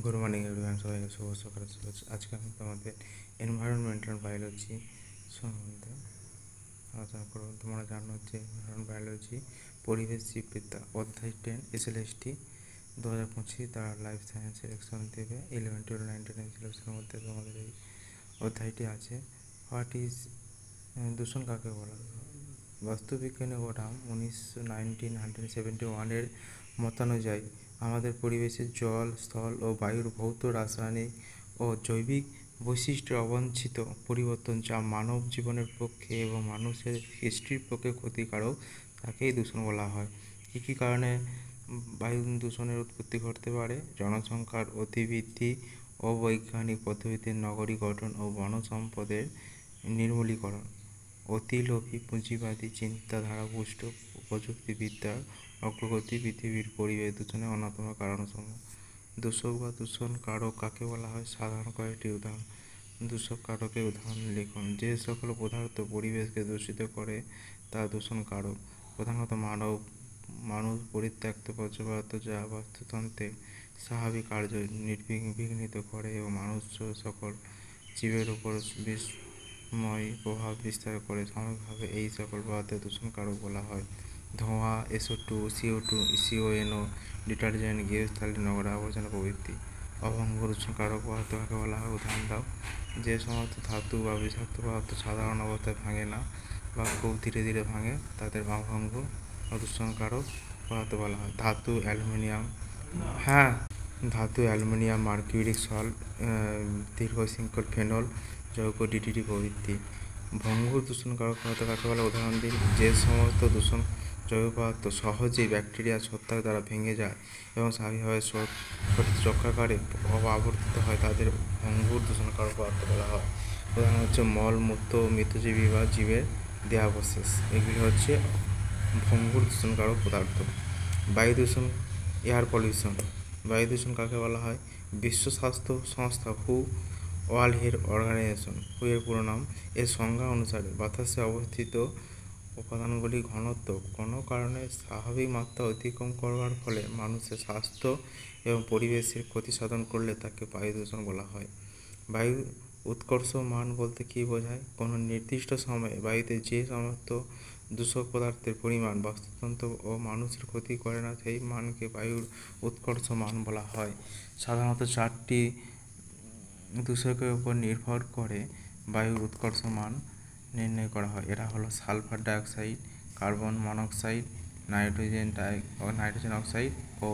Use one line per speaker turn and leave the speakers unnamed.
Good morning everyone, সবাইকে শুভ সকালের শুভেচ্ছা। আজকে আমি তোমাদের এনভায়রনমেন্টাল বায়োলজি সম্বন্ধে আলোচনা করব। তোমরা জানো যে এনভায়রনমেন্টাল বায়োলজি পরিবেশ জীববিদ্যা অধ্যায় 10 SLST 2025 তারা লাইফ সায়েন্স সিলেকশন দেবে 11, 12, 19 সিলেকশনের মধ্যে তোমাদের এই অধ্যায়টি আছে। হোয়াট ইজ দূষণ কাকে বলা? বাস্তুবিজ্ঞানী ওরাম 1971 মতানুযায়ী আমাদের পরিবেশের জল, স্থল ও বায়ুর ভৌত, রাসায়নিক ও জৈবিক বৈশিষ্ট্যের অবাঞ্ছিত পরিবর্তন যা মানব জীবনের পক্ষে এবং মানুষের সৃষ্টির পক্ষে ক্ষতিকারক, তাকেই দূষণ বলা হয়। কী কী কারণে বায়ু দূষণের উৎপত্তি ঘটতে পারে? জনসংখ্যার অতিবৃদ্ধি, অবৈজ্ঞানিক পদ্ধতিতে নগরী গঠন ও বন সম্পদের নির্মূলীকরণ, অতিলোভী পুঁজিবাদী চিন্তাধারা পুষ্ট প্রযুক্তিবিদ্যার অগ্রগতি পৃথিবীর পরিবেশ দূষণের অন্যতম কারণসমূহ। দূষক বা দূষণ কারক কাকে বলা হয়? সাধারণ কয়েকটি উদাহরণ। দূষক কারকের উদাহরণ লিখুন। যে সকল পদার্থ পরিবেশকে দূষিত করে তা দূষণ কারক। প্রধানত মানুষ পরিত্যক্ত বর্জ্য পদার্থ যা বাস্তুতন্ত্রের স্বাভাবিক কার্য বিঘ্নিত করে এবং মানুষ সকল জীবের উপর বিষময় প্রভাব বিস্তার করে। সাময়িকভাবে এই সকল পদার্থের দূষণ কারক বলা হয়। ধোঁয়া, SO2, CO2, CONO, ডিটারজেন্ট, গৃহস্থালী নোংরা আবর্জনা প্রভৃতি। অভঙ্গ দূষণ কারক পদার্থ কাকে বলা হয়? উদাহরণ দাও। যে সমস্ত ধাতু বা বিষাক্ত পদার্থ সাধারণ অবস্থায় ভাঙে না বা খুব ধীরে ধীরে ভাঙে তাদের অভঙ্গ দূষণ কারক পদার্থ বলা হয়। ধাতু অ্যালুমিনিয়াম, মার্কিউরিক সল্ট, দীর্ঘশৃঙ্খল ফেনল যৌগ, DDT প্রভৃতি। ভঙ্গুর দূষণ কারক পদার্থ কাকে বলে? উদাহরণ দিন। যে সমস্ত দূষণ জৈব পদার্থ সহজেই ব্যাকটেরিয়া ছত্রাক দ্বারা ভেঙে যায় এবং স্বাভাবিকভাবে চক্রাকারে আবর্তিত হয় তাদের ভঙ্গুর দূষণ কারক পদার্থ বলা হয়। উদাহরণ হচ্ছে মল, মূত্র, মৃতজীবী বা জীবের দেহাবশেষ, এগুলি হচ্ছে ভঙ্গুর দূষণ কারক পদার্থ। বায়ু দূষণ, এয়ার পলিউশন। বায়ু দূষণ কাকে বলা হয়? বিশ্ব স্বাস্থ্য সংস্থা ওয়ার্ল্ড হেলথ অর্গানাইজেশন এর পুরো নাম, এর সংজ্ঞা অনুসারে বাতাসে অবস্থিত উপাদানগুলির ঘনত্ব কোনো কারণে স্বাভাবিক মাত্রা অতিক্রম করবার ফলে মানুষের স্বাস্থ্য এবং পরিবেশের ক্ষতি সাধন করলে তাকে বায়ু দূষণ বলা হয়। বায়ু উৎকর্ষ মান বলতে কী বোঝায়? কোনো নির্দিষ্ট সময়ে বায়ুতে যে সমস্ত দূষক পদার্থের পরিমাণ বাস্তুতন্ত্র ও মানুষের ক্ষতি করে না সেই মানকে বায়ুর উৎকর্ষ মান বলা হয়। সাধারণত 4টি দূষকের উপর নির্ভর করে বায়ুর উৎকর্ষ মান নির্ণয় করা হয়। এরা হলো sulphur dioxide, carbon monoxide, nitrogen oxide ও